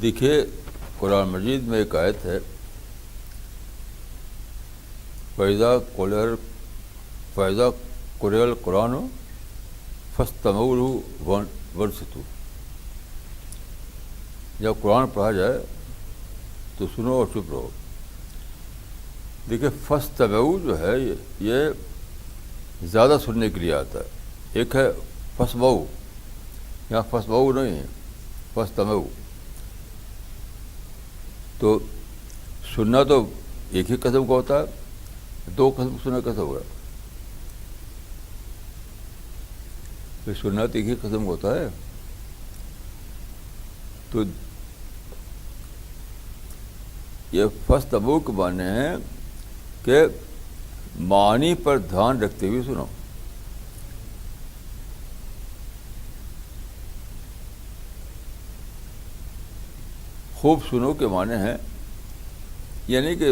دیکھیے قرآن مجید میں ایک آیت ہے، فَإِذَا قُرِئَ الْقُرْآنُ فَاسْتَمِعُوا لَهُ وَانصِتُوا. جب قرآن پڑھا جائے تو سنو اور چپ رہو. دیکھیے فَاسْتَمِعُوا جو ہے یہ زیادہ سننے کے لیے آتا ہے. ایک ہے فَاسْمَعُوا، یہاں فَاسْمَعُوا نہیں ہے، فَاسْتَمِعُوا. تو سننا تو ایک ہی قسم کا ہوتا ہے، دو قسم سننا کیسے ہوگا؟ پھر سننا تو ایک ہی قسم کا ہوتا ہے. تو یہ فَاسْتَمِعُوا کے معنی ہے کہ معنی پر دھیان رکھتے ہوئے سنو. خوب سنو کے معنی ہے یعنی کہ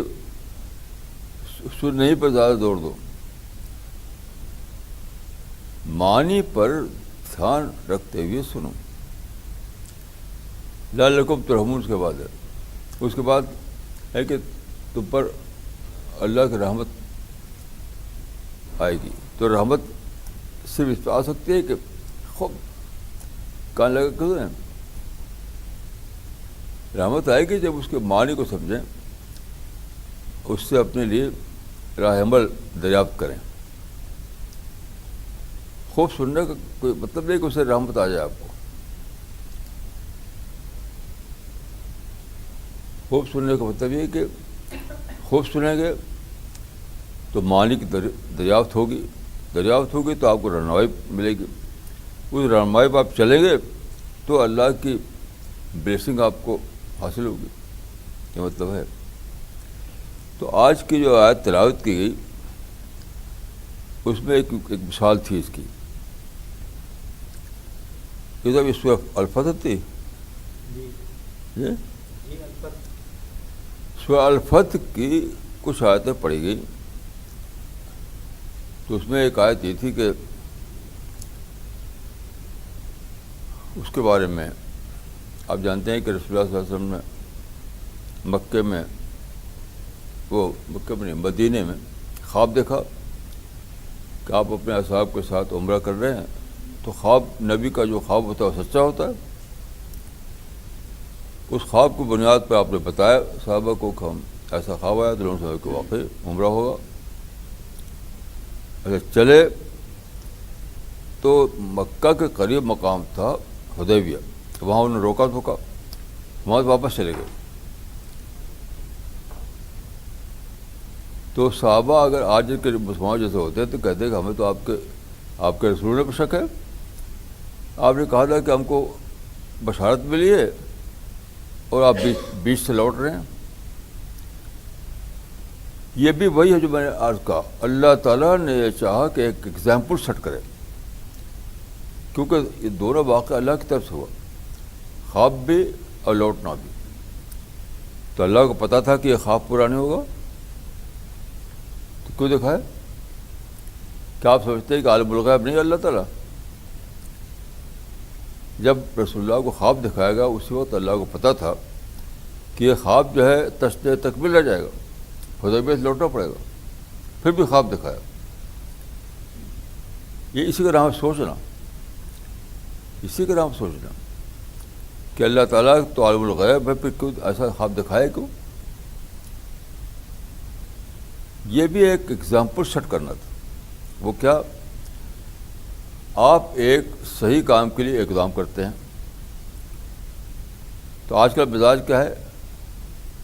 سننے پر زیادہ زور دو، معنی پر دھیان رکھتے ہوئے سنو. لعلکم ترحمون اس کے بعد ہے. اس کے بعد ہے کہ تم پر اللہ کی رحمت آئے گی. تو رحمت صرف اس پہ آ سکتی ہے کہ خوب کان لگا کر سنیں. رحمت آئے گی جب اس کے معنی کو سمجھیں، اس سے اپنے لیے راہ عمل دریافت کریں. خوب سننے کا کوئی مطلب نہیں کہ اس سے رحمت آ جائے آپ کو. خوب سننے کا مطلب یہ کہ خوب سنیں گے تو معنی کی دریافت ہوگی تو آپ کو رہنمائی ملے گی. اس رہنمائی پہ آپ چلیں گے تو اللہ کی بلیسنگ آپ کو حاصل ہوگی. یہ مطلب ہے. تو آج کی جو آیت تلاوت کی گئی اس میں ایک مثال تھی اس کی. یہ جب اس وقت الفتح تھی، سورہ الفتح کی کچھ آیتیں پڑھی گئی. تو اس میں ایک آیت یہ تھی کہ اس کے بارے میں آپ جانتے ہیں کہ رسول اللہ صلی اللہ علیہ وسلم نے مکے میں مدینے میں خواب دیکھا کہ آپ اپنے اصحاب کے ساتھ عمرہ کر رہے ہیں. تو خواب، نبی کا جو خواب ہوتا ہے وہ سچا ہوتا ہے. اس خواب کی بنیاد پر آپ نے بتایا صحابہ کو کہ ہم ایسا خواب آیا تو لوگوں سے کہ واقعی عمرہ ہوگا. اگر چلے تو مکہ کے قریب مقام تھا حدیبیہ، وہاں انہوں نے روکا وہاں سے واپس چلے گئے. تو صحابہ اگر آج کے مسلمان جیسے ہوتے تو کہتے کہ ہمیں تو آپ کے رسول پر شک ہے. آپ نے کہا تھا کہ ہم کو بشارت ملی ہے اور آپ بیچ سے لوٹ رہے ہیں. یہ بھی وہی ہے جو میں نے عرض کہا. اللہ تعالیٰ نے یہ چاہا کہ ایک ایگزامپل سیٹ کرے، کیونکہ یہ دونوں واقعہ اللہ کی طرف سے ہوا، خواب بھی اور لوٹنا بھی. تو اللہ کو پتہ تھا کہ یہ خواب پورا نہیں ہوگا تو کیوں دکھائے؟ کیا آپ سمجھتے ہیں کہ عالم الغیب نہیں اللہ تعالیٰ؟ جب رسول اللہ کو خواب دکھائے گا اسی وقت اللہ کو پتہ تھا کہ یہ خواب جو ہے تشریح تکمیل رہ جائے گا، حدیبیہ سے لوٹنا پڑے گا. پھر بھی خواب دکھایا. یہ اسی کا نام سوچنا، کہ اللہ تعالیٰ تو عالم الغیب ہے، پھر کیوں ایسا خواب دکھائے کیوں؟ یہ بھی ایک ایگزامپل سیٹ کرنا تھا. وہ کیا؟ آپ ایک صحیح کام کے لیے اقدام کرتے ہیں. تو آج کل مزاج کیا ہے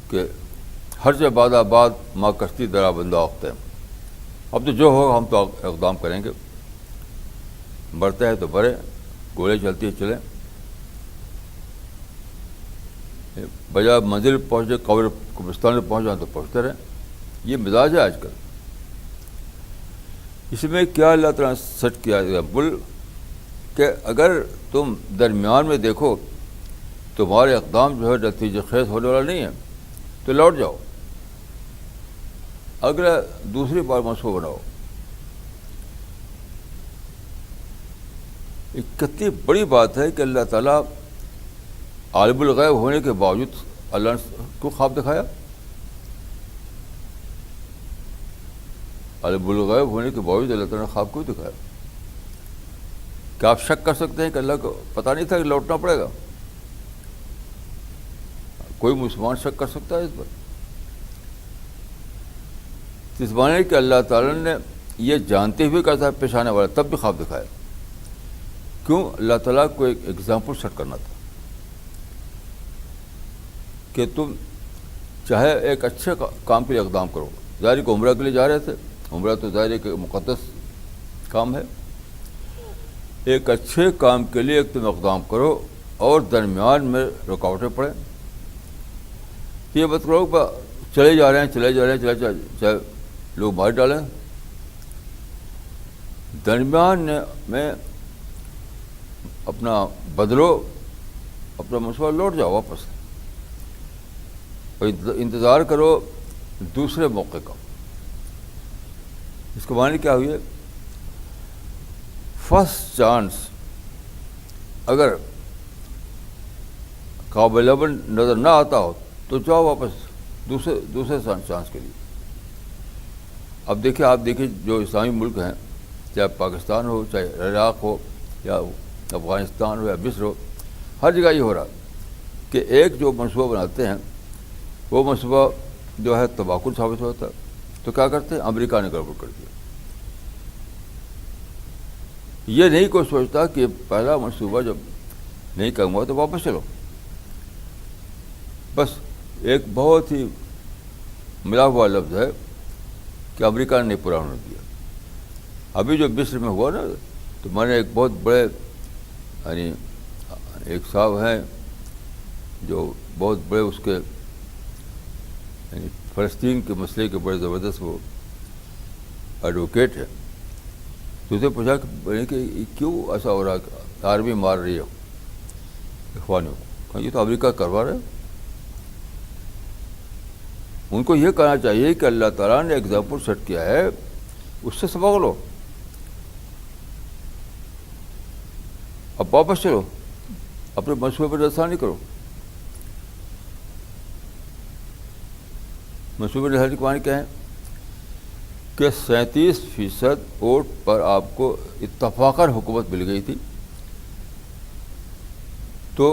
کہ ہر جگہ بعد آباد ماں کشتی درا بندہ آختے ہیں. اب تو جو ہوگا ہم تو اقدام کریں گے. مرتے ہیں تو مرے، گولی چلتی ہے چلیں، بجائے منزل پہنچے قبرستان میں پہنچ جائیں تو پہنچتے رہیں. یہ مزاج ہے آج کل. اس میں کیا اللہ تعالیٰ نے سیٹ کیا ایگزامپل کہ اگر تم درمیان میں دیکھو تمہارے اقدام جو ہے نتیجہ خیز ہونے والا نہیں ہے تو لوٹ جاؤ، اگر دوسری بار منصوبہ بناؤ. ایک کتنی بڑی بات ہے کہ اللہ تعالیٰ عالم الغیب ہونے کے باوجود اللہ نے کو خواب دکھایا؟ عالم الغیب ہونے کے باوجود اللہ تعالیٰ نے خواب کیوں دکھایا؟ کیا آپ شک کر سکتے ہیں کہ اللہ کو پتہ نہیں تھا کہ لوٹنا پڑے گا؟ کوئی مسلمان شک کر سکتا ہے اس پر؟ اس معنی کہ اللہ تعالیٰ نے یہ جانتے ہوئے کہا تھا پیش آنے والا، تب بھی خواب دکھایا. کیوں؟ اللہ تعالیٰ کو ایک ایگزامپل سیٹ کرنا تھا کہ تم چاہے ایک اچھے کام کے لیے اقدام کرو. ظاہر کو عمرہ کے لیے جا رہے تھے، عمرہ تو ظاہر ایک مقدس کام ہے. ایک اچھے کام کے لیے ایک تم اقدام کرو اور درمیان میں رکاوٹیں پڑیں. یہ مت کرو کہ چلے جا رہے ہیں چاہے لوگ مار ڈالیں. درمیان میں اپنا بدلو، اپنا منصوبہ لوٹ جاؤ واپس، اور انتظار کرو دوسرے موقع کا. اس کے معنی کیا ہوئی ہے؟ فرسٹ چانس اگر قابل عمل نظر نہ آتا ہو تو جاؤ واپس دوسرے چانس کے لیے. اب دیکھیں، آپ دیکھیں جو اسلامی ملک ہیں، چاہے پاکستان ہو، چاہے عراق ہو، یا افغانستان ہو، یا مصر ہو، ہر جگہ یہ ہو رہا کہ ایک جو منصوبہ بناتے ہیں وہ منصوبہ جو ہے تباہ کن ثابت ہوتا ہے. تو کیا کرتے ہیں؟ امریکہ نے گڑبڑ کر دیا. یہ نہیں کوئی سوچتا کہ پہلا منصوبہ جب نہیں کام ہوا تو واپس چلو. بس ایک بہت ہی ملا ہوا لفظ ہے کہ امریکہ نے نہیں پورا ہونے دیا. ابھی جو مصر میں ہوا نا، تو میں نے ایک بہت بڑے یعنی ایک صاحب ہیں جو بہت بڑے اس کے یعنی فلسطین کے مسئلے کے بڑے زبردست وہ ایڈوکیٹ ہے. تو اسے پوچھا کہ کیوں ایسا ہو رہا ہے کہ آرمی مار رہی ہے اخوانیوں کو؟ یہ تو امریکہ کروا رہا ہے. ان کو یہ کہنا چاہیے کہ اللہ تعالیٰ نے ایگزامپل سیٹ کیا ہے، اس سے سبق لو، اب واپس چلو، اپنے منصوبے پر رسانی کرو. منصوبے رسانی کے معنی کیا ہے؟ کہ 37% ووٹ پر آپ کو اتفاقاً حکومت مل گئی تھی، تو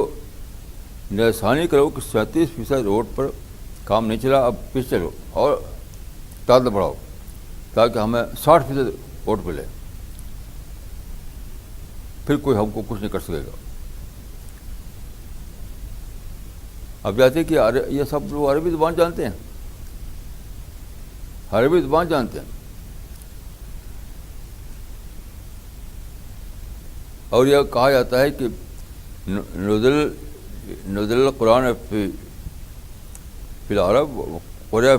نشانی کرو کہ 37% ووٹ پر کام نہیں چلا، اب پیچھے چلو اور تعداد بڑھاؤ تاکہ ہمیں 60% ووٹ ملے. پھر کوئی ہم کو کچھ نہیں کر سکے گا. اب جاتے کہ یہ سب لوگ عربی زبان جانتے ہیں، عربی زبان جانتے ہیں، اور یہ کہا جاتا ہے کہ نزل القرآن فی العرب قرئ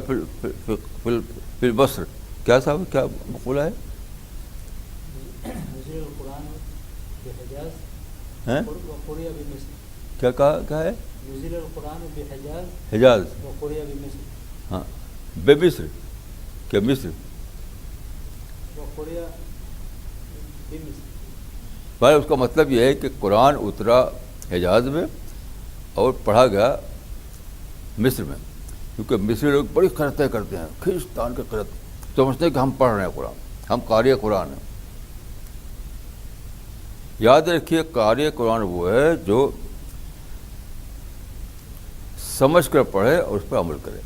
فی مصر. کیا صاحب کیا مقولہ ہے؟ نزل القرآن بحجاز ہیں؟ وقرئ بمصر. کیا ہے؟ نزل القرآن بحجاز حجاز وقرئ بمصر. ہاں، بے مصر کیا مصر؟ وقرئ بمصر. بھائی اس کا مطلب یہ ہے کہ قرآن اترا حجاز میں اور پڑھا گیا مصر میں، کیونکہ مصری لوگ بڑی قرتیں کرتے ہیں، کھینچتان کے قرت، سمجھتے ہیں کہ ہم پڑھ رہے ہیں قرآن، ہم قاری قرآن ہیں. یاد رکھیے قاری قرآن وہ ہے جو سمجھ کر پڑھے اور اس پر عمل کرے.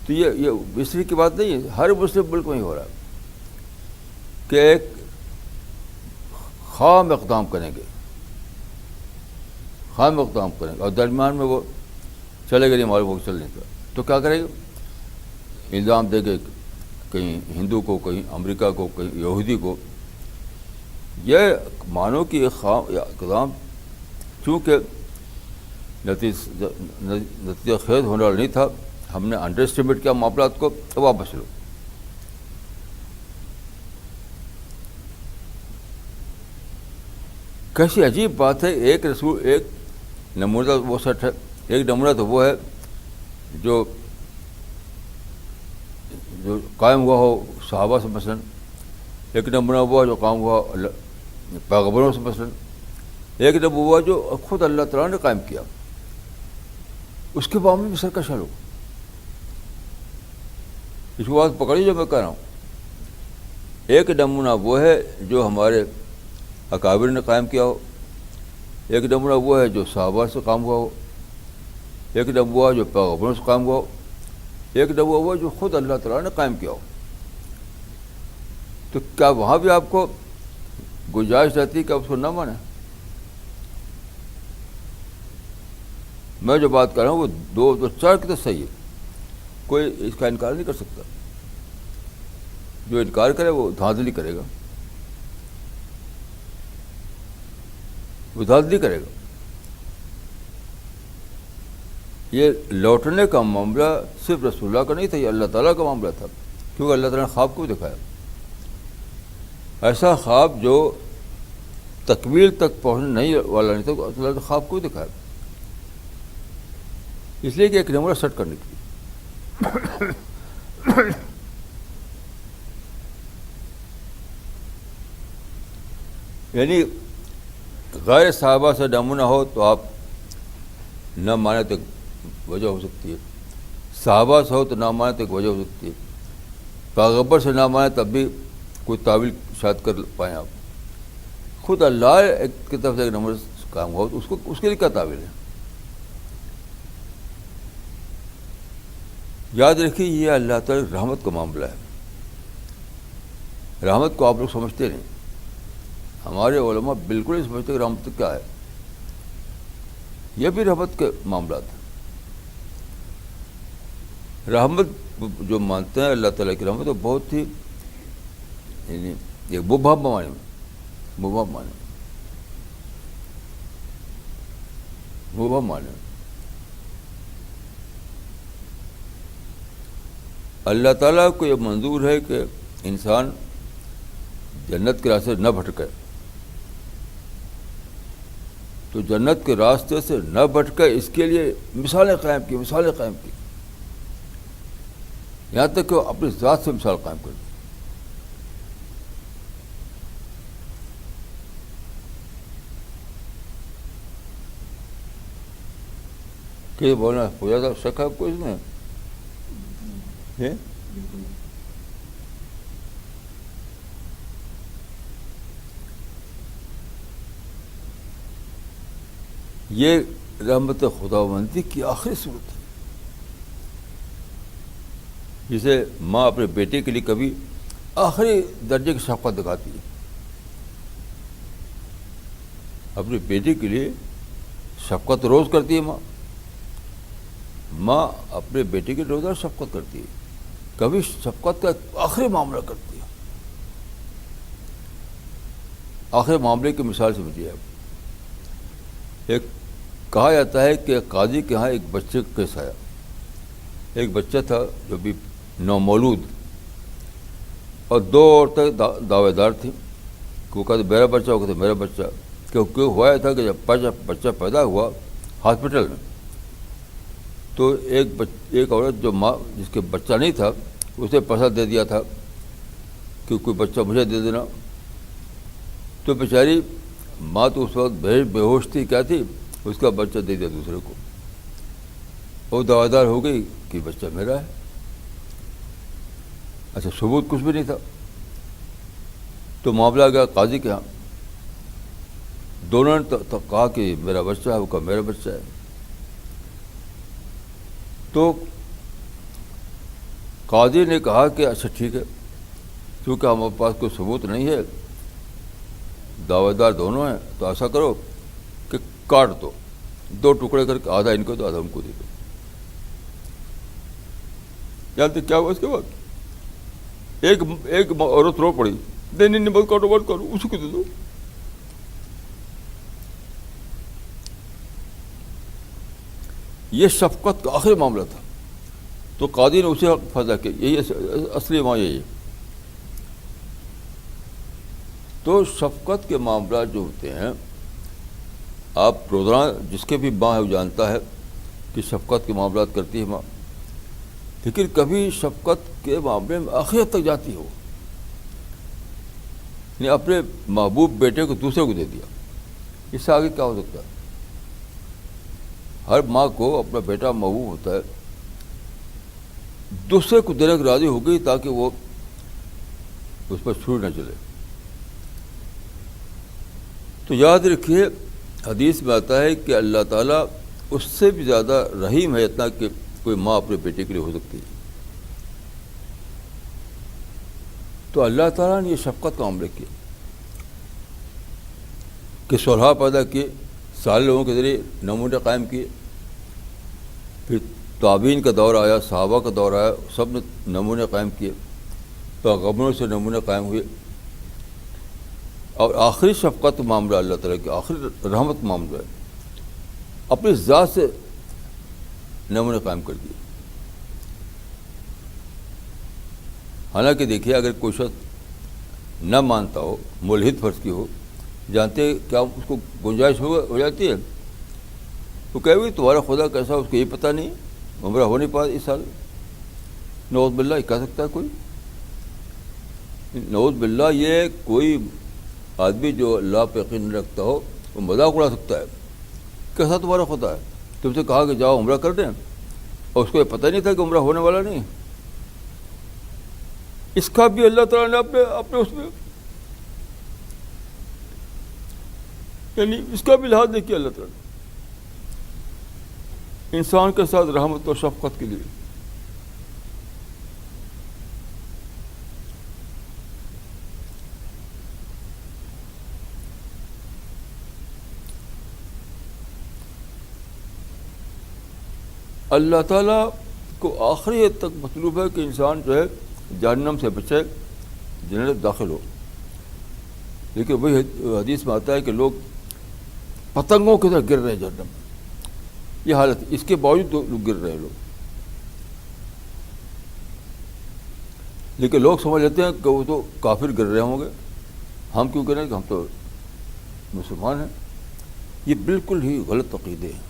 تو یہ مصری کی بات نہیں ہے، ہر مسلم ملک میں ہی ہو رہا ہے کہ ایک خام اقدام کریں گے اور درمیان میں وہ چلے گئے نہیں، معلوم ہو چل نہیں تھا، تو کیا کرے گا؟ الزام دے گے کہیں ہندو کو، کہیں امریکہ کو، کہیں یہودی کو. یہ مانو کہ یہ خام اقدام چونکہ نتیجہ خیز ہونے والا نہیں تھا، ہم نے انڈر اسٹیمیٹ کیا معاملات کو، تو واپس لو. کیسی عجیب بات ہے. ایک رسول، ایک نمونہ وہ سٹ ہے، ایک نمونہ تو وہ ہے جو قائم ہوا ہو صحابہ سے، مثلا ایک نمونہ وہ جو قائم ہوا پیغمبروں سے مثلاً ایک نبوت جو خود اللہ تعالیٰ نے قائم کیا، اس کے معاملے میں سرکش ہے لوگ. اس کو بات پکڑی جو میں کہہ رہا ہوں. ایک نمونہ وہ ہے جو ہمارے اکابر نے قائم کیا ہو، ایک نمونہ وہ ہے جو صحابہ سے قائم ہوا ہو، ایک نمونہ جو پیغمبروں سے قائم ہوا ہو، ایک نمونہ وہ جو خود اللہ تعالیٰ نے قائم کیا ہو. تو کیا وہاں بھی آپ کو گنجائش رہتی کہ آپ اس کو نہ مانیں؟ میں جو بات کر رہا ہوں وہ دو چار کی تو صحیح ہے، کوئی اس کا انکار نہیں کر سکتا. جو انکار کرے وہ دھاندلی کرے گا، وہ دھاندلی کرے گا. یہ لوٹنے کا معاملہ صرف رسول اللہ کا نہیں تھا، یہ اللہ تعالیٰ کا معاملہ تھا، کیونکہ اللہ تعالیٰ نے خواب کو دکھایا، ایسا خواب جو تکمیل تک پہنچنے نہیں والا نہیں تھا، اللہ نے خواب کو دکھایا، اس لیے کہ ایک نمبر سیٹ کرنے کے لیے. یعنی غیر صحابہ سے نمونہ ہو تو آپ نہ مانے تو ایک وجہ ہو سکتی ہے، صحابہ سے ہو تو نہ مانے تو ایک وجہ ہو سکتی ہے، پیغمبر سے نہ مانے تب بھی کوئی تعویل شاید کر پائیں آپ. خود اللہ کی طرف سے ایک نمبر کام ہو تو اس کے لیے کیا تعویل ہے؟ یاد رکھیے یہ اللہ تعالی رحمت کا معاملہ ہے. رحمت کو آپ لوگ سمجھتے نہیں، ہمارے علماء بالکل نہیں سمجھتے کہ رحمت کیا ہے. یہ بھی رحمت کے معاملات ہیں. رحمت جو مانتے ہیں اللہ تعالیٰ کی رحمت وہ بہت ہی یعنی ایک مبہم معنی میں اللہ تعالیٰ کو یہ منظور ہے کہ انسان جنت کے راستے نہ بھٹکے، تو جنت کے راستے سے نہ بھٹکے اس کے لیے مثالیں قائم کی، یہاں تک کہ وہ اپنی ذات سے مثال قائم کر دی. کہ بولنا ہو جاتا شک ہے آپ کو اس میں؟ یہ رحمت خداوندی کی آخری صورت ہے، جسے ماں اپنے بیٹے کے لیے کبھی آخری درجے کی شفقت دکھاتی ہے. اپنے بیٹے کے لیے شفقت روز کرتی ہے ماں اپنے بیٹے کی روزانہ شفقت کرتی ہے، کبھی شفقت کا آخری معاملہ کرتی ہے. آخری معاملے کی مثال سمجھیے آپ. ایک کہا جاتا ہے کہ قاضی کے ہاں ایک بچے کا کیس آیا. ایک بچہ تھا جو بھی نومولود، اور دو عورتیں دعوے دار تھیں کہ وہ کہتے میرا بچہ، وہ کہتے میرا بچہ. کیونکہ ہوا یہ تھا کہ جب بچہ پیدا ہوا ہاسپٹل میں، تو ایک عورت جو ماں جس کے بچہ نہیں تھا اسے پیسہ دے دیا تھا کہ کوئی بچہ مجھے دے دینا. تو بیچاری ماں تو اس وقت بے ہوش تھی، کیا تھی، اس کا بچہ دے دیا دوسرے کو. وہ دعویدار ہو گئی کہ بچہ میرا ہے. اچھا ثبوت کچھ بھی نہیں تھا. تو معاملہ گیا قاضی کے ہاں. دونوں نے کہا کہ میرا بچہ ہے، وہ کہا میرا بچہ ہے. تو قاضی نے کہا کہ اچھا ٹھیک ہے، کیونکہ ہمارے پاس کوئی ثبوت نہیں ہے، دعوے دار دونوں ہیں، تو ایسا کرو کہ کاٹ دو، دو ٹکڑے کر کے آدھا ان کو دو آدھا ان کو دے دو. جانتے کیا ہوا اس کے بعد؟ ایک عورت رو پڑی، نہیں مت کرو اسی کو دے دو. یہ شفقت کا آخری معاملہ تھا. تو قاضی نے اسے فیصلہ کیا، یہی اصلی ماں یہی ہے. تو شفقت کے معاملات جو ہوتے ہیں، آپ روزانہ جس کے بھی ماں ہے وہ جانتا ہے کہ شفقت کے معاملات کرتی ہے ماں، لیکن کبھی شفقت کے معاملے میں آخرت تک جاتی ہو. نے اپنے محبوب بیٹے کو دوسرے کو دے دیا. اس سے آگے کیا ہو سکتا ہے؟ ہر ماں کو اپنا بیٹا محبوب ہوتا ہے، دوسرے کو دینے کو راضی ہو گئی تاکہ وہ اس پر چھوٹ نہ چلے. تو یاد رکھیے حدیث میں آتا ہے کہ اللہ تعالیٰ اس سے بھی زیادہ رحیم ہے اتنا کہ کوئی ماں اپنے بیٹے کے لیے ہو سکتی ہے. تو اللہ تعالیٰ نے یہ شفقت کا معاملہ کیا کہ صلحاء پیدا کیے، سارے لوگوں کے ذریعے نمونے قائم کیے. پھر تابعین کا دور آیا، صحابہ کا دور آیا، سب نے نمونے قائم کیے، پیغمبروں سے نمونے قائم ہوئے. اور آخری شفقت معاملہ اللہ تعالیٰ کی آخری رحمت معاملہ ہے، اپنی ذات سے نمونے قائم کر دیے. حالانکہ دیکھیے اگر کوئی شخص نہ مانتا ہو، ملحد فرض کی ہو، جانتے کیا اس کو گنجائش ہو جاتی ہے، تو کہے بھی تمہارا خدا کیسا اس کو یہ پتہ نہیں، عمرہ ہو نہیں پایا اس سال. نعوذ باللہ یہ کہہ سکتا ہے کوئی؟ نعوذ باللہ یہ کوئی آدمی جو اللہ پہ یقین نہیں رکھتا ہو وہ مذاق اڑا سکتا ہے. کیسا تمہارا خدا ہے؟ تم سے کہا کہ جاؤ عمرہ کر دیں اور اس کو یہ پتہ نہیں تھا کہ عمرہ ہونے والا نہیں. اس کا بھی اللہ تعالیٰ نے اپنے اس میں یعنی اس کا بھی لحاظ نہیں کیا اللہ تعالیٰ نے انسان کے ساتھ رحمت و شفقت کے لیے. اللہ تعالیٰ کو آخری حد تک مطلوب ہے کہ انسان جو ہے جہنم سے بچے، جنت داخل ہو. لیکن وہی حدیث میں آتا ہے کہ لوگ پتنگوں کی طرح گر رہے ہیں جہنم. یہ حالت، اس کے باوجود لوگ گر رہے ہیں لوگ. لیکن لوگ سمجھ لیتے ہیں کہ وہ تو کافر گر رہے ہوں گے، ہم کیوں گریں کہ ہم تو مسلمان ہیں. یہ بالکل ہی غلط عقیدے ہیں.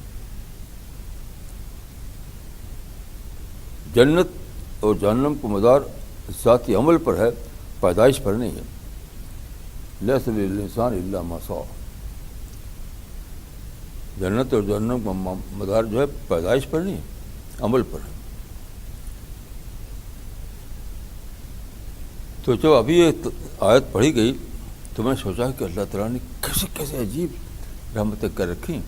جنت اور جہنم کو مدار ذاتی عمل پر ہے، پیدائش پر نہیں ہے. لیس للانسان الا ما سعى. جنت اور جہنم کا مدار جو ہے پیدائش پر نہیں ہے، عمل پر ہے. تو جب ابھی یہ آیت پڑھی گئی تو میں نے سوچا کہ اللہ تعالیٰ نے کیسے کیسے عجیب رحمتیں کر رکھی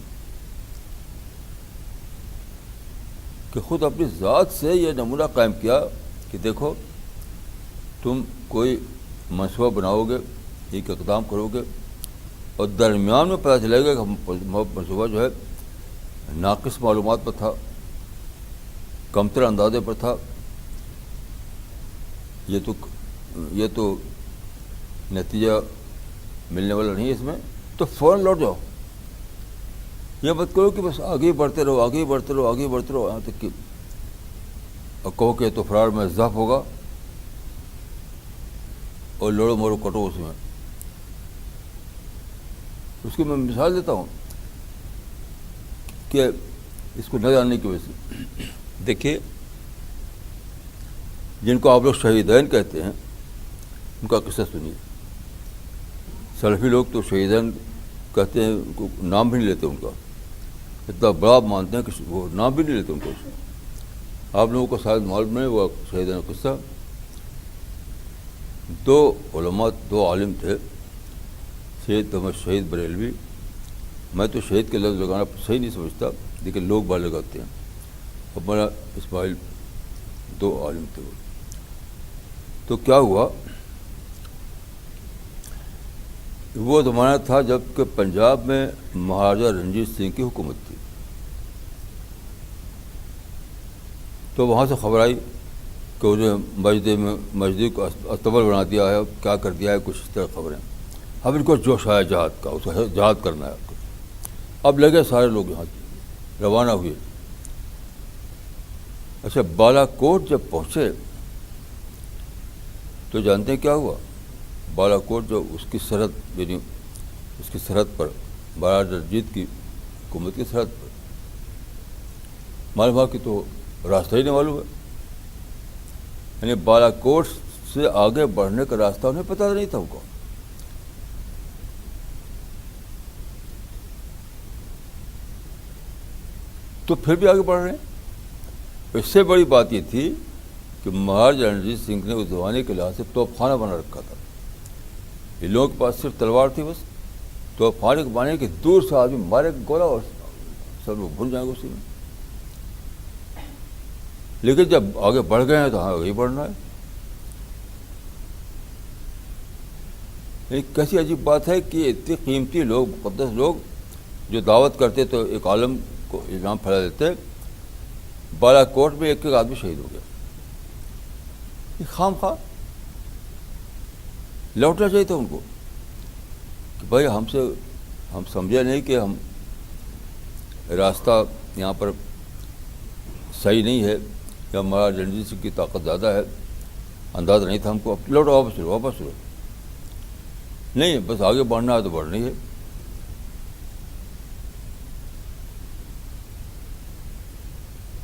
کہ خود اپنی ذات سے یہ نمونہ قائم کیا کہ دیکھو تم کوئی منصوبہ بناؤ گے، ایک اقدام کرو گے اور درمیان میں پتہ چلے گا کہ منصوبہ جو ہے ناقص معلومات پر تھا، کمتر اندازے پر تھا، یہ تو نتیجہ ملنے والا نہیں ہے اس میں، تو فوراً لوٹ جاؤ. یہ مت کرو کہ بس آگے بڑھتے رہو، آگے بڑھتے رہو، آگے بڑھتے رہو یہاں تک کہ اور کہو کہ تو فرار میں ضعف ہوگا اور لوڑو مورو کٹو اس میں. اس کی میں مثال دیتا ہوں کہ اس کو نہ جاننے کی وجہ سے. دیکھیے جن کو آپ لوگ شہیدین کہتے ہیں ان کا قصہ سنیے. سلفی لوگ تو شہیدین کہتے ہیں، ان کو نام بھی نہیں لیتے، ان کا اتنا بڑا مانتے ہیں کہ وہ نام بھی نہیں لیتے ان کو. آپ لوگوں کو شاید معلوم نہیں وہ شہیدین کا قصہ. دو علماء، دو عالم تھے، سید احمد شہید بریلوی. میں تو شہید کے لفظ لگانا صحیح نہیں سمجھتا لیکن لوگ بات لگاتے ہیں. اور مولانا اسماعیل، دو عالم تھے وہ. تو کیا ہوا، وہ زمانہ تھا جب کہ پنجاب میں مہاراجہ رنجیت سنگھ کی حکومت تھی. تو وہاں سے خبر آئی کہ انہیں مسجد کو استبل بنا دیا ہے، کیا کر دیا ہے، کچھ اس طرح خبریں. اب ان کو جوش آیا جہاد کا، اس کو جہاد کرنا ہے. اب لگے سارے لوگ یہاں روانہ ہوئے. اچھا بالا کوٹ جب پہنچے تو جانتے ہیں کیا ہوا. بالا کوٹ جو اس کی سرحد، یعنی اس کی سرحد پر، مہاراجہ رنجیت کی حکومت کی سرحد پر، معلوم ہوا کہ تو راستہ ہی نہیں معلوم ہے. یعنی بالا کوٹ سے آگے بڑھنے کا راستہ انہیں پتہ نہیں تھا ان کو. تو پھر بھی آگے بڑھ رہے ہیں. اس سے بڑی بات یہ تھی کہ مہاراجا رنجیت سنگھ نے اس زمانے کے لحاظ سے توپ خانہ بنا رکھا تھا. یہ لوگوں کے پاس صرف تلوار تھی بس. توپ خانے کو بانے کہ دور سے آدمی مارے گولا اور سب لوگ بھول جائیں گے اسی میں. لیکن جب آگے بڑھ گئے ہیں تو ہاں آگے بڑھنا ہے. ایک کیسی عجیب بات ہے کہ اتنے قیمتی لوگ، مقدس لوگ جو دعوت کرتے تو ایک عالم کو الزام پھیلا دیتے. بالا کوٹ میں ایک آدمی شہید ہو گیا. یہ خام خواہ لوٹنا چاہیے تھا ان کو کہ بھائی ہم سمجھے نہیں کہ ہم راستہ یہاں پر صحیح نہیں ہے یا ہمارا رنجیت سنگھ کی طاقت زیادہ ہے. اندازہ نہیں تھا ہم کو. لوٹو واپس چلو. نہیں بس آگے بڑھنا ہے تو بڑھنا ہی ہے.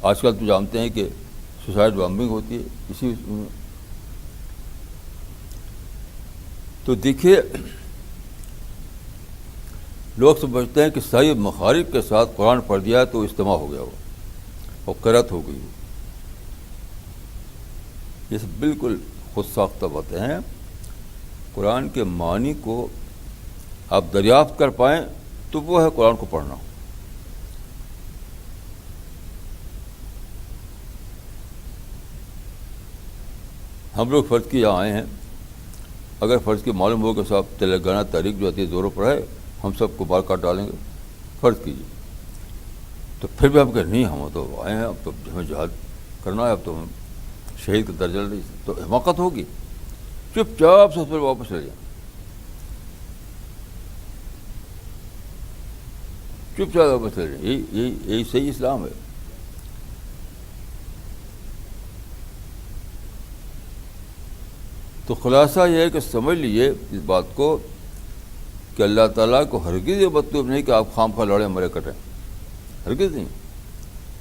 آج کل تو جانتے ہیں کہ سوسائڈ بمبنگ ہوتی ہے اسی میں. تو دیکھیے لوگ سمجھتے ہیں کہ صحیح مخارج کے ساتھ قرآن پڑھ دیا تو اجتماع ہو گیا ہو اور قرأت ہو گئی ہو. یہ سب بالکل خود ساختہ باتیں ہیں. قرآن کے معنی کو آپ دریافت کر پائیں تو وہ ہے قرآن کو پڑھنا. ہم لوگ فرض کی یہاں آئے ہیں. اگر فرض کی معلوم ہو کہ صاحب تلنگانہ تحریک جو آتی ہے زوروں پر ہے، ہم سب کو بال کاٹ ڈالیں گے، فرض کیجیے، تو پھر بھی ہم کہ نہیں ہم تو آئے ہیں، اب تو ہمیں جہاد کرنا ہے، اب تو ہم شہید کا درجہ نہیں، تو حماقت ہوگی. چپ چاپ سے اس پر واپس چلے جائیں. چپ چاپ واپس چلے جائیں. یہی صحیح اسلام ہے. تو خلاصہ یہ ہے کہ سمجھ لیجیے اس بات کو کہ اللہ تعالیٰ کو ہرگز یہ مطلوب نہیں کہ آپ خام خواہ لڑیں مرے کٹیں. ہرگز نہیں.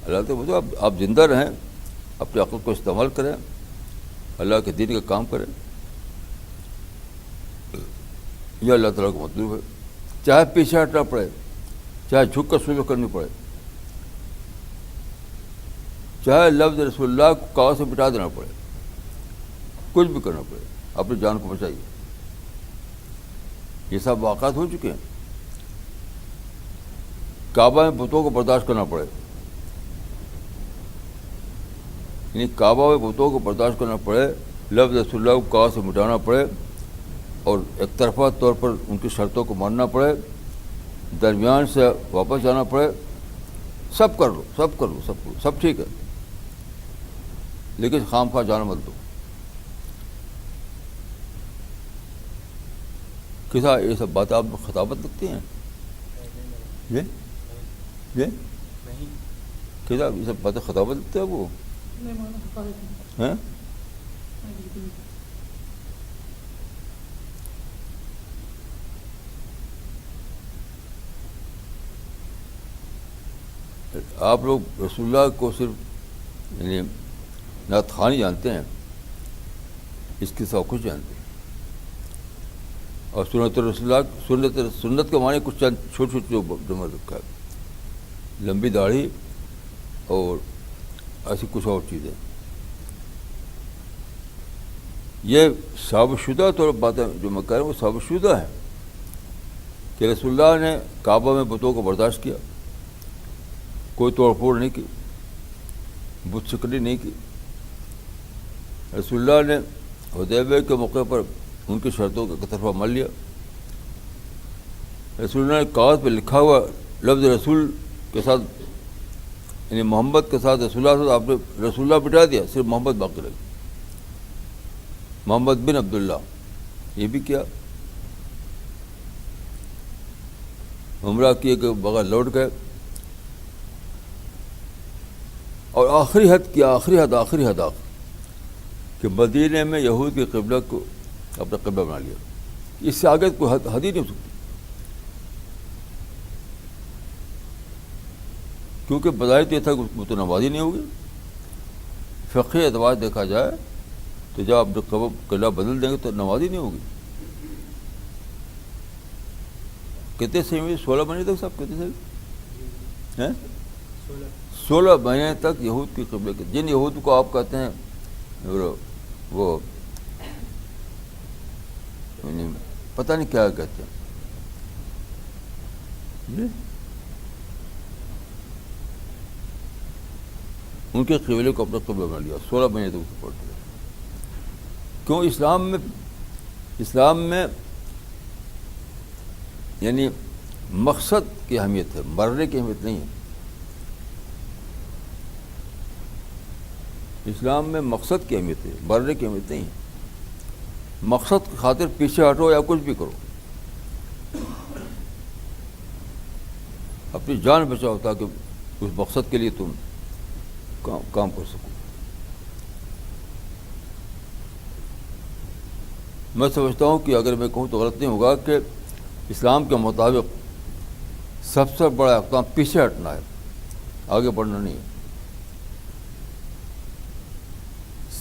اللہ تعالیٰ بولے آپ زندہ رہیں، اپنی عقل کو استعمال کریں، اللہ کے دین کا کام کریں. یہ اللہ تعالیٰ کو مطلوب ہے. چاہے پیچھے ہٹنا پڑے، چاہے جھک کر سلوک کرنی پڑے، چاہے لفظ رسول اللہ کو کاغذ سے مٹا دینا پڑے، کچھ بھی کرنا پڑے، اپنی جان کو بچائیے. یہ سب واقعات ہو چکے ہیں. کعبہ میں بتوں کو برداشت کرنا پڑے، یعنی کعبہ میں بتوں کو برداشت کرنا پڑے، لفظ رسول اللہ کو کاغذ سے مٹانا پڑے اور ایک طرفہ طور پر ان کی شرطوں کو ماننا پڑے، درمیان سے واپس جانا پڑے. سب کر لو، سب کر لو، سب کر لو، سب ٹھیک ہے، لیکن خام خواہ جانا مت دو. کسا یہ سب باتیں آپ خطابت لگتی ہیں؟ یہ کسا یہ سب باتیں خطابت لگتے ہیں؟ وہ ہیں آپ لوگ رسول اللہ کو صرف یعنی نعت خوانی جانتے ہیں، اس کے ساتھ کچھ جانتے ہیں. اور سنت رسول اللہ، سنت کے معنی کچھ چند چھوٹی چھوٹی جو جمع رکھا ہے، لمبی داڑھی اور ایسی کچھ اور چیزیں. یہ ثابت شدہ طور پر باتیں جو میں کہہ رہا ہوں وہ ثابت شدہ ہیں کہ رسول اللہ نے کعبہ میں بتوں کو برداشت کیا، کوئی توڑ پھوڑ نہیں کی، بت شکنی نہیں کی. رسول اللہ نے حدیبیہ کے موقع پر ان کی شرطوں کا طرفہ مان لیا. رسول اللہ نے کاغذ پہ لکھا ہوا لفظ رسول کے ساتھ یعنی محمد کے ساتھ رسول اللہ سے آپ نے رسول اللہ بٹا دیا، صرف محمد باقی رہ گیا، محمد بن عبداللہ. یہ بھی کیا، عمرہ کیے کہ بغیر لوٹ گئے. اور آخری حد کیا، آخری حد کہ مدینے میں یہود کے قبلہ کو اپنا قبلہ بنا لیا. اس سے آگے کوئی حد ہی نہیں ہو سکتی، کیونکہ بظاہر تو یہ تھا کہ وہ تو نمازی نہیں ہوگی. فقہی اعتبار دیکھا جائے تو جب آپ قبلہ بدل دیں گے تو نمازی نہیں ہوگی. کتنے صحیح 16 مہینے تک صاحب کتنے صحیح ہیں؟ 16 مہینے تک یہود کی قبلے کے، جن یہود کو آپ کہتے ہیں وہ یعنی پتہ نہیں کیا کہتے ہیں جی، ان کے قبلے کو اپنا قبلہ بنا لیا، 16 مہینے تک سپورٹ کیا. کیوں؟ اسلام میں یعنی مقصد کی اہمیت ہے، مرنے کی اہمیت نہیں ہے. اسلام میں مقصد کی اہمیت ہے، مرنے کی اہمیت نہیں ہے. مقصد کی خاطر پیچھے ہٹو یا کچھ بھی کرو، اپنی جان بچاؤ تاکہ اس مقصد کے لیے تم کام کر سکو. میں سمجھتا ہوں کہ اگر میں کہوں تو غلط نہیں ہوگا کہ اسلام کے مطابق سب سے بڑا اقدام پیچھے ہٹنا ہے، آگے بڑھنا نہیں ہے.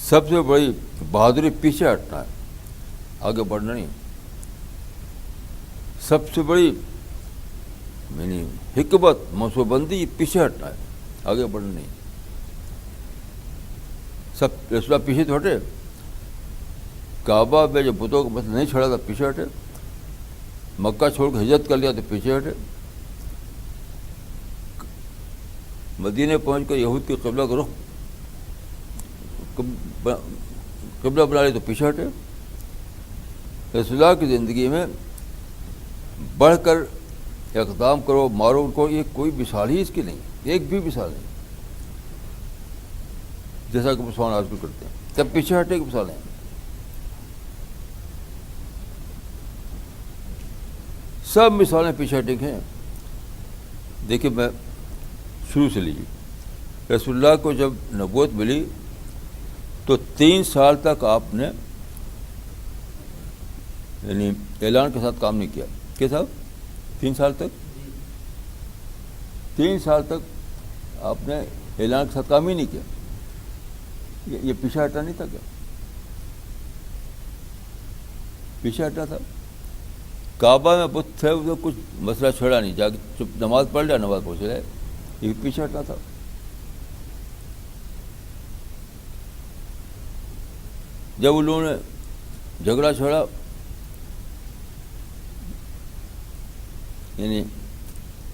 سب سے بڑی بہادری پیچھے ہٹنا ہے، آگے بڑھنا نہیں. سب سے بڑی یعنی حکمت منصوبہ بندی پیچھے ہٹنا ہے، آگے بڑھنا نہیں. سب رسولہ پیچھے تو ہٹے، کعبہ میں جو بتوں کا مسئلہ نہیں چھڑا تھا پیچھے ہٹے، مکہ چھوڑ کے ہجرت کر لیا تو پیچھے ہٹے، مدینے پہنچ کر یہود کے قبلہ کا رخ قبلہ بنا لیا تو پیچھے ہٹے. رسول اللہ کی زندگی میں بڑھ کر اقدام کرو، مارو ان کو، یہ کوئی مثال ہی اس کی نہیں، ایک بھی مثال نہیں. جیسا کہ مسلمان آج بھی کرتے ہیں، تب پیچھے ہٹے کی مثالیں. سب مثالیں پیچھے ہٹے ہیں. دیکھیے، میں شروع سے لیجیے. رسول اللہ کو جب نبوت ملی تو 3 سال تک آپ نے یعنی اعلان کے ساتھ کام نہیں کیا. کیا صاحب؟ 3 سال تک 3 سال تک آپ نے اعلان کے ساتھ کام ہی نہیں کیا. یہ پیچھے ہٹا نہیں تھا کیا؟ پیچھے ہٹا تھا. کعبہ میں بت تھے، اسے کچھ مسئلہ چھڑا نہیں، جا کے چپ نماز پڑھ لیا، نماز پہنچ جائے. یہ پیچھے ہٹا تھا. جب ان لوگوں نے جھگڑا چھڑا، یعنی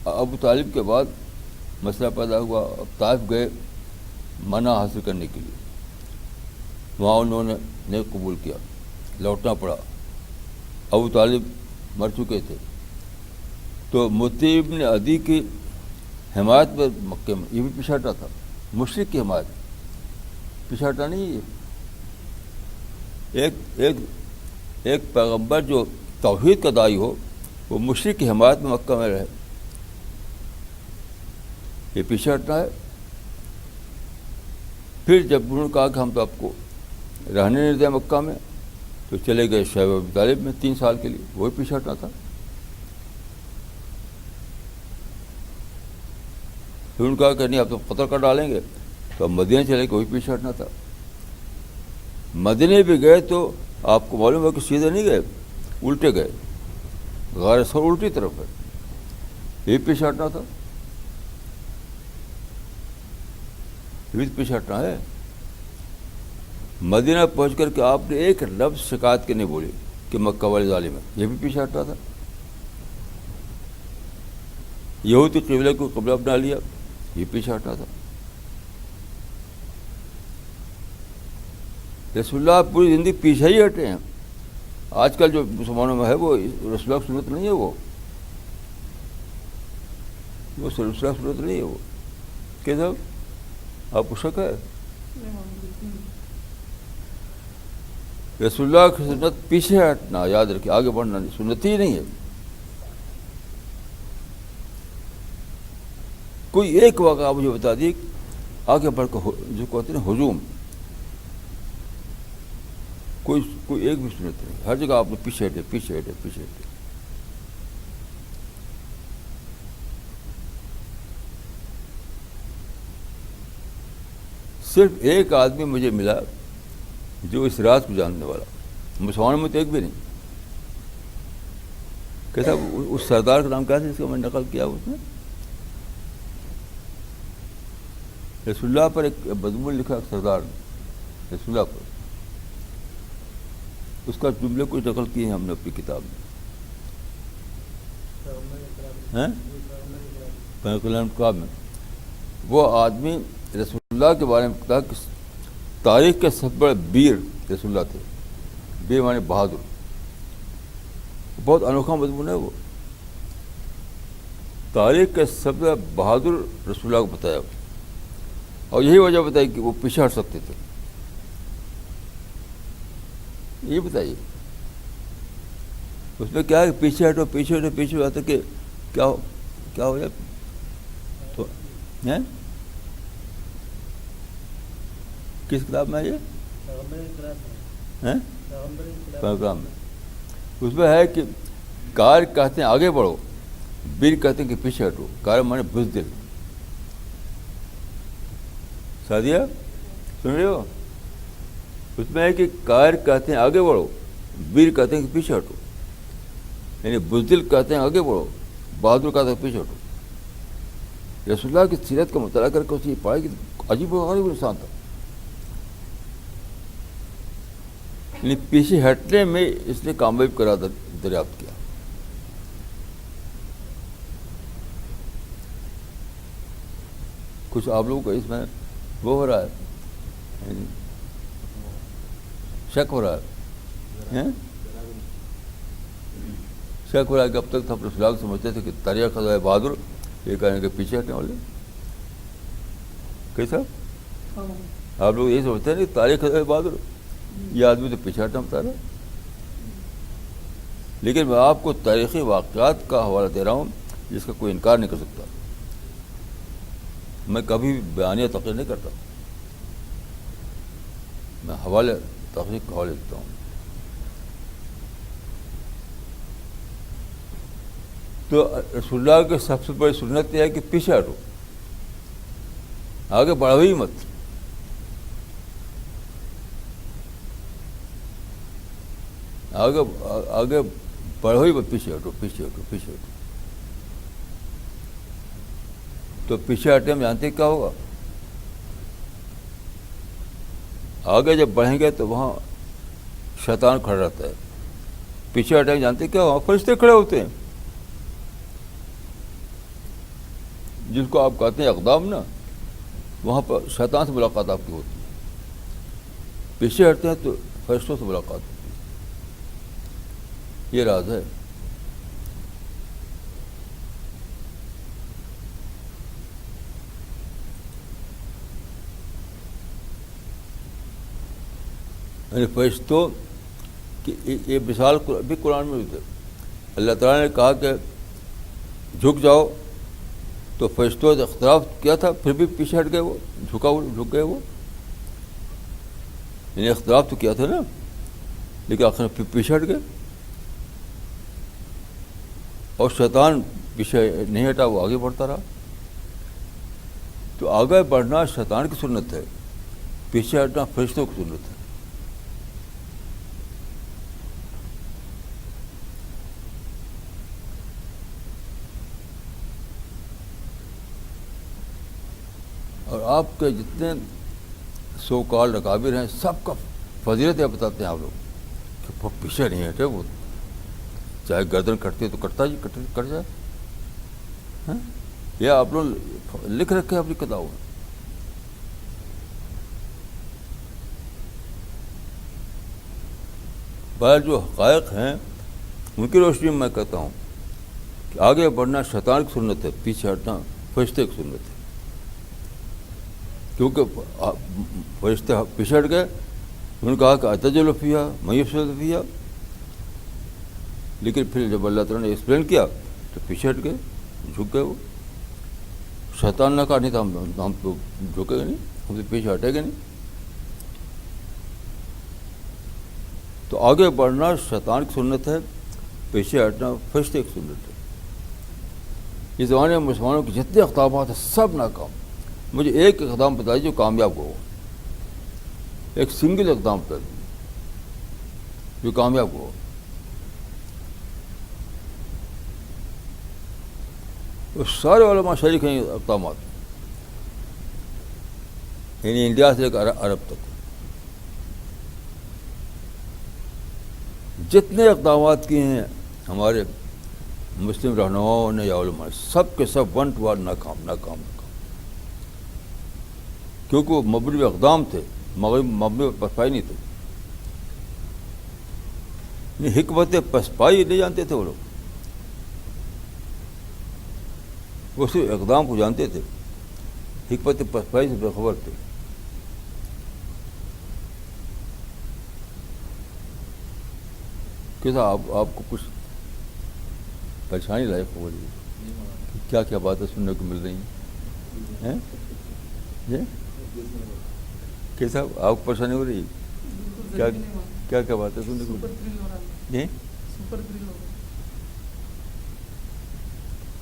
ابو طالب کے بعد مسئلہ پیدا ہوا. اب طائف گئے منع حاصل کرنے کے لیے، وہاں انہوں نے نہیں قبول کیا، لوٹنا پڑا. ابو طالب مر چکے تھے، تو مطیع ابن عدی کی حمایت میں مکے میں یہ بھی پیچھے ہٹا تھا. مشرک کی حمایت پیچھے ہٹا نہیں ہے. ایک پیغمبر جو توحید کا داعی ہو، وہ مشرک کی حمایت میں مکہ میں رہے، یہ پیچھے ہٹنا ہے. پھر جب انہوں نے کہا کہ ہم تو آپ کو رہنے نہیں دیں مکہ میں، تو چلے گئے شعیب ابی طالب میں 3 سال کے لیے، وہی پیچھے ہٹنا تھا. پھر انہوں نے کہا کہ نہیں، آپ تو قتل کر ڈالیں گے، تو اب مدینے چلے گئے، وہی پیچھے ہٹنا تھا. مدینے بھی گئے تو آپ کو معلوم ہے کہ سیدھے نہیں گئے، الٹے گئے. غار سور الٹی طرف ہے، یہ پیچھے ہٹنا تھا. یہ پیچھے ہٹنا ہے. مدینہ پہنچ کر کے آپ نے ایک لفظ شکایت کے نہیں بولی کہ مکہ والے ظالم ہے، یہ بھی پیچھے ہٹنا تھا. یہودی قبلے کو قبلہ بنا لیا، یہ پیچھے ہٹنا تھا. رسول اللہ پوری زندگی پیچھے ہی ہٹے ہیں. آج کل جو مسلمانوں میں ہے وہ رسول اللہ کی سنت نہیں ہے، وہ رسول اللہ کی سنت نہیں ہے. وہ کہ صاحب آپ کو شک ہے؟ رسول اللہ کی سنت پیچھے ہٹنا، یاد رکھیے، آگے بڑھنا نہیں، سنت ہی نہیں ہے. کوئی ایک واقعہ مجھے بتا دیے آگے بڑھ کر جو کہتے ہیں ہجوم، کوئی ایک بھی سنت نہیں. ہر جگہ آپ نے پیچھے ہٹے پیچھے ہٹے پیچھے ہٹے. صرف ایک آدمی مجھے ملا جو اس راز کو جاننے والا، مسلمانوں میں تو ایک بھی نہیں. کیسا اس سردار کا نام کیا تھا جس کا میں نے نقل کیا؟ اس نے رسول اللہ پر ایک مضمون لکھا سردار نے رسول اللہ پر، اس کا جملے کو نقل کیے ہیں ہم نے اپنی کتاب میں. کتاب میں وہ آدمی رسول اللہ کے بارے میں کہا کہ تاریخ کے سب بڑے بیر رسول اللہ تھے. بیر مانے بہادر. بہت انوکھا مضمون ہے وہ. تاریخ کے سب سے بہادر رسول اللہ کو بتایا، اور یہی وجہ بتائی کہ وہ پیچھے ہٹ سکتے تھے. یہ بتائیے اس میں کیا ہے کہ پیچھے ہٹو پیچھے ہٹو پیچھے آتا کہ کیا ہو جائے تو کس کتاب میں یہ پیغام میں اس میں ہے کہ کار کہتے ہیں آگے بڑھو، بیر کہتے ہیں کہ پیچھے ہٹو. کار مانے بزدل. سادیہ سن رہے ہو؟ اس میں ہے کہ کائر کہتے ہیں آگے بڑھو، بیر کہتے ہیں کہ پیچھے ہٹو. یعنی بزدل کہتے ہیں آگے بڑھو، بہادر کہتے ہیں پیچھے ہٹو. رسول اللہ کی سیرت کا مطالعہ کر کے اسے پڑھا کہ عجیب و غریب انسان تھا. یعنی پیچھے ہٹنے میں اس نے کامیاب کرا دریافت کیا. کچھ آپ لوگوں کو اس میں وہ ہو رہا ہے، شک ہو رہا ہے، شک ہو رہا ہے کہ اب تک تو اپنے فلاح سمجھتے تھے کہ تاریخ خزائے بہادر یہ کہنے کے پیچھے ہٹنے والے. کیسا آپ لوگ یہی سمجھتے ہیں کہ تاریخ خزائے بہادر یہ آدمی تو پیچھے ہٹنا بتا رہا ہے. لیکن میں آپ کو تاریخی واقعات کا حوالہ دے رہا ہوں جس کا کوئی انکار نہیں کر سکتا. میں کبھی بھی بیانیہ تقریر نہیں کرتا، میں حوالے تحقیق کا حوالے دیتا ہوں. تو رسول اللہ کی سب سے بڑی سنت یہ ہے کہ پیچھے ہٹو، آگے بڑھو ہی مت. آگے بڑھو ہی مت، پیچھے ہٹو پیچھے ہٹو پیچھے ہٹو. تو پیچھے ہٹنے میں جانتے کیا ہوگا؟ آگے جب بڑھیں گے تو وہاں شیطان کھڑا رہتا ہے. پیچھے ہٹیں گے جانتے کیا وہاں فرشتے کھڑے ہوتے ہیں، جس کو آپ کہتے ہیں اقدام نا، وہاں پر شیطان سے ملاقات آپ کی ہوتی ہے. پیچھے ہٹتے ہیں تو فرشتوں سے ملاقات ہوتی ہے. یہ راز ہے. یعنی فرشتوں کی یہ مثال بھی قرآن میں ہوتی ہے. اللہ تعالیٰ نے کہا کہ جھک جاؤ تو فرشتوں نے اختلاف کیا تھا، پھر بھی پیچھے ہٹ گئے. وہ جھک گئے وہ، یعنی اختلاف تو کیا تھا نا، لیکن آخر پھر پیچھے ہٹ گئے. اور شیطان پیچھے نہیں ہٹا، وہ آگے بڑھتا رہا. تو آگے بڑھنا شیطان کی سنت ہے، پیچھے ہٹنا فرشتوں کی سنت ہے. اور آپ کے جتنے سو کال اکابر ہیں سب کا فضیلت یہ بتاتے ہیں آپ لوگ کہ وہ پیچھے نہیں ہٹے. وہ چاہے گردن کٹتی ہے تو کٹ جائے. یہ آپ لوگ لکھ رکھے ہیں اپنی کتابوں میں. بہر جو حقائق ہیں ان کی روشنی میں کہتا ہوں کہ آگے بڑھنا شیطان کی سنت ہے، پیچھے ہٹنا فرشتے کی سنت ہے. کیونکہ فرشتے پیچھے ہٹ گئے، انہوں نے کہا کہ اتجل فیہا من یفسد فیہا، لیکن پھر جب اللہ تعالیٰ نے ایکسپلین کیا تو پیچھے ہٹ گئے، جھک گئے. وہ شیطان نے کہا نہیں تھا ہم تو جھکے گے نہیں، ہم تو پیچھے ہٹے گے نہیں. تو آگے بڑھنا شیطان کی سنت ہے، پیچھے ہٹنا فرشتے کی سنت ہے. اس زمانے میں مسلمانوں کے جتنے اقدامات ہیں سب ناکام. مجھے ایک اقدام بتائیے جو کامیاب ہو، ایک سنگل اقدام کر جو کامیاب ہو. وہ سارے علماء شریک ہیں اقدامات. یعنی انڈیا سے لے کر عرب تک جتنے اقدامات کیے ہیں ہمارے مسلم رہنماؤں نے یا علماء نے، سب کے سب ون ٹو ون ناکام کیونکہ وہ مبنی اقدام تھے، مبنی پسپائی نہیں تھے. حکمت پسپائی نہیں جانتے تھے وہ لوگ، وہ صرف اقدام کو جانتے تھے، حکمت پسپائی سے بےخبر تھے. کیسا آپ کو کچھ پریشانی لائق ہو رہی ہے؟ کیا کیا باتیں سننے کو مل رہی ہیں؟ جی کیسا آپ کو پریشانی ہو رہی ہے؟ کیا کیا باتیں سننے کو مل رہی ہیں؟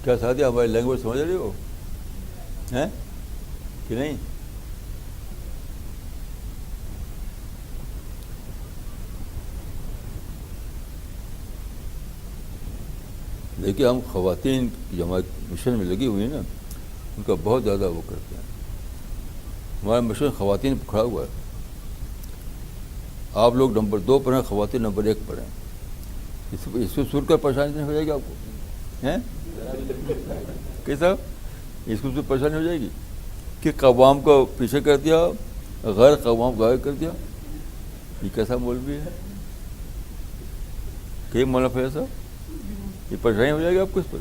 کیا ساتھی ہماری لینگویج سمجھ رہی ہو کہ نہیں؟ دیکھیے ہم خواتین کی جماعت مشن میں لگی ہوئی ہیں نا، ان کا بہت زیادہ وہ کرتے ہیں. ہمارا مشن خواتین پہ کھڑا ہوا ہے. آپ لوگ نمبر 2 پر ہیں، خواتین نمبر 1 پر ہیں. اس کو سن کر پریشانی نہیں ہو جائے گی آپ کو؟ کیسا اس کو پریشانی ہو جائے گی کہ قوام کو پیچھے کر دیا، غیر قوام کو آگے کر دیا؟ یہ کیسا مولوی ہے؟ کہ مولانا فیض صاحب یہ پریشانی ہو جائے گی آپ کو اس پر؟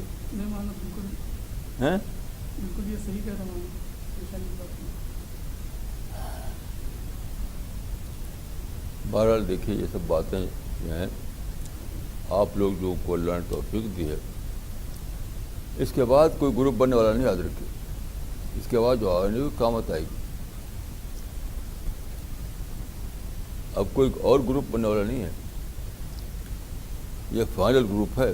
بالکل یہ صحیح کہہ رہا ہوں. بہرحال دیکھیے یہ سب باتیں جو ہیں آپ لوگ جو کو اللہ نے توفیق دی ہے، اس کے بعد کوئی گروپ بننے والا نہیں، یاد رکھیے. اس کے بعد جو آنے کی قیامت آئے گی، اب کوئی اور گروپ بننے والا نہیں ہے، یہ فائنل گروپ ہے.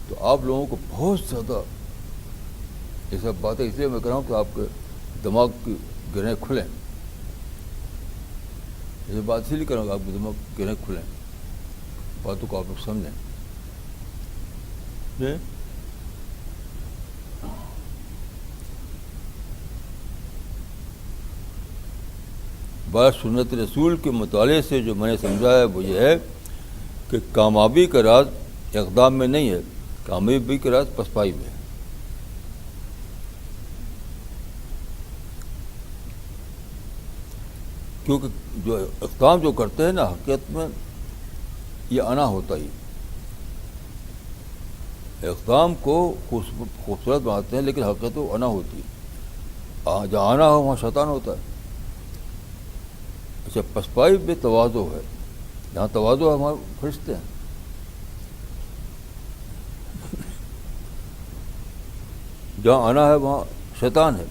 تو آپ لوگوں کو بہت زیادہ یہ سب باتیں اس لیے میں کہہ رہا ہوں کہ آپ کے دماغ کی گرہیں کھلیں. یہ بات اسی لیے کر رہا ہوں کہ آپ کے دماغ کی گرہیں کھلیں، باتوں کو آپ لوگ سمجھیں. بات سنت رسول کے مطالعے سے جو میں نے سمجھا ہے وہ یہ ہے کہ کامیابی کا راز اقدام میں نہیں ہے، کامیابی کا راز پسپائی میں ہے. کیونکہ جو اقدام جو کرتے ہیں نا، حقیقت میں یہ انا ہوتا ہی. اقدام کو خوبصورت بناتے ہیں لیکن حقیقت وہ انا ہوتی ہے. جہاں انا ہو وہاں شیطان ہوتا ہے. اچھا پسپائی میں تواضع ہے، جہاں تواضع ہے وہاں فرشتے ہیں. جہاں انا ہے وہاں شیطان ہے،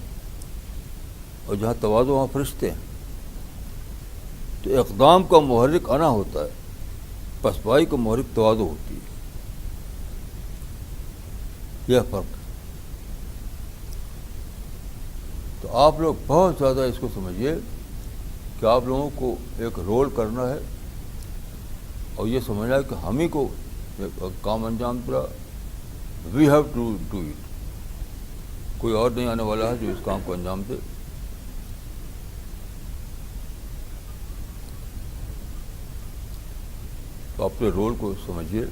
اور جہاں تواضع وہاں فرشتے ہیں. تو اقدام کا محرک انا ہوتا ہے، پسپائی کا محرک تواضع ہوتی ہے. یہ فرق. تو آپ لوگ بہت زیادہ اس کو سمجھیے کہ آپ لوگوں کو ایک رول کرنا ہے، اور یہ سمجھنا ہے کہ ہم ہی کو کام انجام دیا. We have to do it. کوئی اور نہیں آنے والا ہے جو اس کام کو انجام دے. تو اپنے رول کو سمجھیے.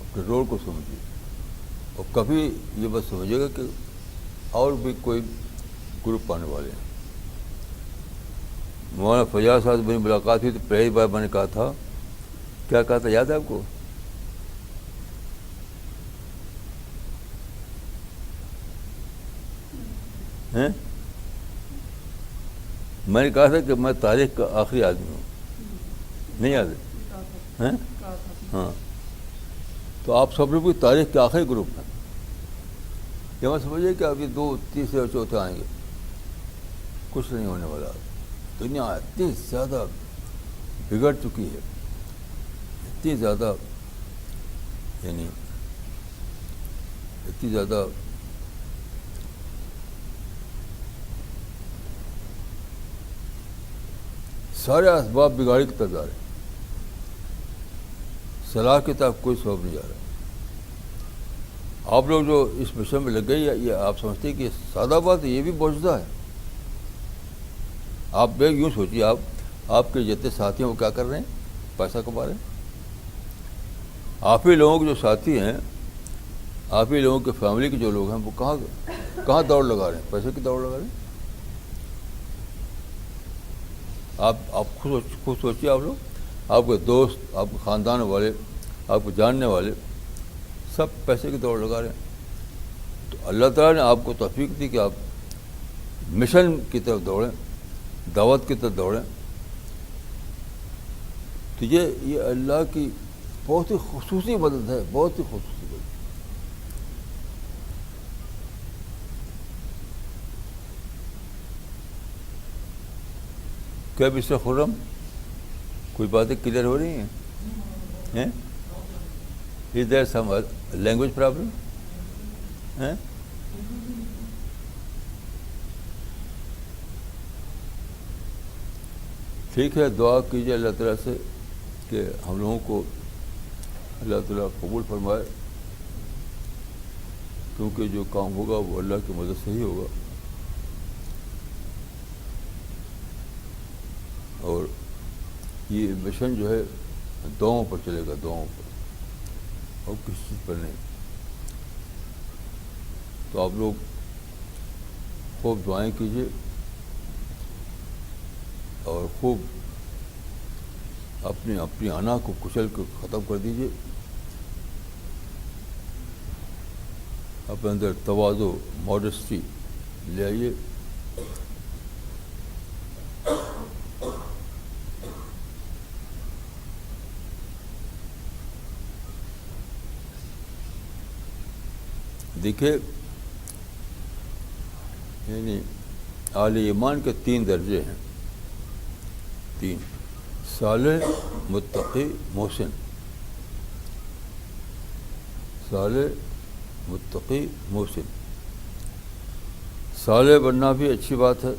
اپنے رول کو سمجھیے، اور کبھی یہ بات سمجھیے گا کہ اور بھی کوئی گروپ آنے والے ہیں. مولانا فیاض صاحب میری ملاقات ہوئی تو پہلی بار میں نے کہا تھا، کیا کہا تھا یاد ہے آپ کو؟ میں نے کہا تھا کہ میں تاریخ کا آخری آدمی ہوں. نہیں یاد ہے؟ ہاں. تو آپ سب لوگ بھی تاریخ کے آخری گروپ ہیں. یہ میں سمجھیے کہ ابھی 2 تیسرے اور چوتھے آئیں گے، کچھ نہیں ہونے والا. دنیا اتنی زیادہ بگڑ چکی ہے، اتنی زیادہ یعنی اتنی زیادہ سارے اسباب بگاڑی کی طرف جا رہے ہیں. صلاح کی طرف کوئی سبب نہیں جا رہا. آپ لوگ جو اس مشن میں لگ گئے یہ آپ سمجھتے ہیں کہ سادہ بات ہے، یہ بھی معجزہ ہے. آپ بے یوں سوچیے، آپ کے جتنے ساتھی ہیں وہ کیا کر رہے ہیں؟ پیسہ کما رہے ہیں. آپ ہی لوگوں کے جو ساتھی ہیں، آپ ہی لوگوں کے فیملی کے جو لوگ ہیں، وہ کہاں دوڑ لگا رہے ہیں؟ پیسے کی دوڑ لگا رہے ہیں. آپ خود سوچیے، آپ لوگ، آپ کے دوست، آپ کے خاندان والے، آپ کو جاننے والے سب پیسے کی دوڑ لگا رہے ہیں. تو اللہ تعالیٰ نے آپ کو توفیق دی کہ آپ مشن کی طرف دوڑیں، دعوت کی طرف دوڑیں. تو یہ اللہ کی بہت ہی خصوصی مدد ہے، بہت ہی خصوصی مدد. کیا مسٹر خرم کوئی باتیں کلیئر ہو رہی ہیں؟ از دیر سم لینگویج پرابلم؟ ٹھیک ہے، دعا کیجیے اللہ تعالیٰ سے کہ ہم لوگوں کو اللہ تعالیٰ قبول فرمائے، کیونکہ جو کام ہوگا وہ اللہ کی مدد سے ہی ہوگا. اور یہ مشن جو ہے دعاؤں پر چلے گا، دعاؤں پر، اور کسی چیز پر نہیں. تو آپ لوگ خوب دعائیں کیجیے اور خوب اپنی انا کو کچل کے ختم کر دیجیے. اپنے اندر تواضع، ماڈسٹی لے آئیے. دیکھیے، یعنی اہل ایمان کے 3 درجے ہیں، 3: صالح، متقی، محسن. صالح، متقی، محسن. صالح بننا بھی اچھی بات ہے،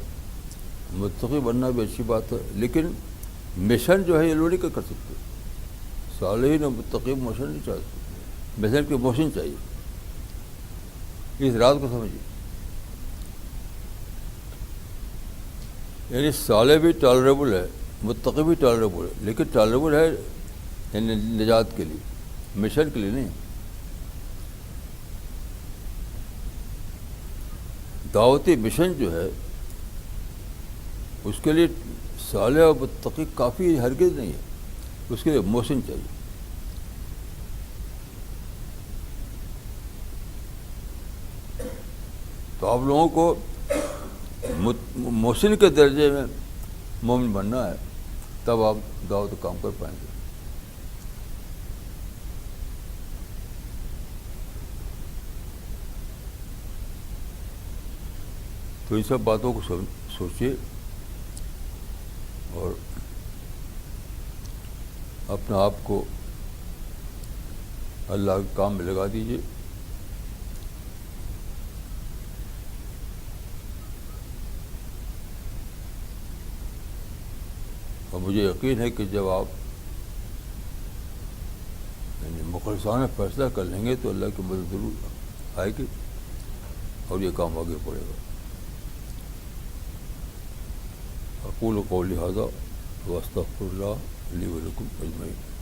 متقی بننا بھی اچھی بات ہے، لیکن مشن جو ہے یہ لوگ نہیں کر سکتے. صالحین اور متقی محسن نہیں چاہ سکتے، مشن کے محسن چاہیے. اس رات کو سمجھیے. یعنی صالح بھی ٹالریبل ہے، متقی بھی ٹالریبل ہے، لیکن ٹالریبل ہے یعنی نجات کے لیے، مشن کے لیے نہیں. دعوتی مشن جو ہے اس کے لیے صالح اور متقی کافی ہرگز نہیں ہے، اس کے لیے محسن چاہیے. تو آپ لوگوں کو محسن کے درجے میں مومن بننا ہے، تب آپ دعوت کام کر پائیں گے. تو ان سب باتوں کو سوچیے اور اپنے آپ کو اللہ کے کام میں لگا دیجیے. اور مجھے یقین ہے کہ جب آپ یعنی مخلصانہ فیصلہ کر لیں گے تو اللہ کی مدد ضرور آئے گی اور یہ کام آگے بڑھے گا. اقول قولی ھذا واستغفر اللہ لی ولکم اجمعین.